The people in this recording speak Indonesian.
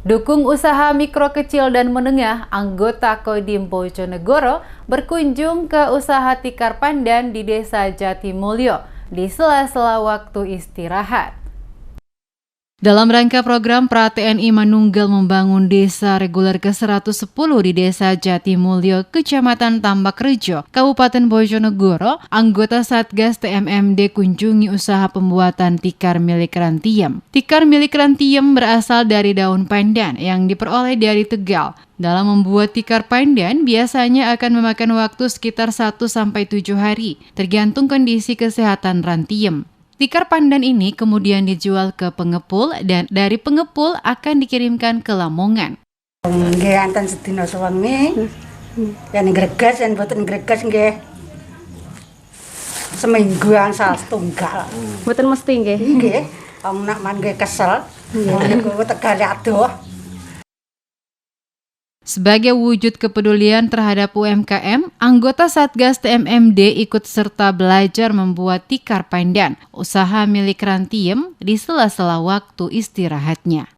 Dukung usaha mikro kecil dan menengah, anggota Kodim Bojonegoro berkunjung ke usaha tikar pandan di Desa Jatimulyo di sela-sela waktu istirahat. Dalam rangka program pra-TNI Manunggal membangun desa reguler ke-110 di Desa Jatimulyo, Kecamatan Tambakrejo, Kabupaten Bojonegoro, anggota Satgas TMMD kunjungi usaha pembuatan tikar milik Rantiem. Tikar milik Rantiem berasal dari daun pandan yang diperoleh dari Tegal. Dalam membuat tikar pandan biasanya akan memakan waktu sekitar 1-7 hari, tergantung kondisi kesehatan Rantiem. Tikar pandan ini kemudian dijual ke pengepul dan dari pengepul akan dikirimkan ke Lamongan. Nggih anten sedina sewengi. Yen greges yen mboten greges nggih semingguan setunggal. Mboten mesti nggih. Nggih, wong nak man nggih kesel. Niku Tegal adoh. Sebagai wujud kepedulian terhadap UMKM, anggota Satgas TMMD ikut serta belajar membuat tikar pandan, usaha milik Rantiem di sela-sela waktu istirahatnya.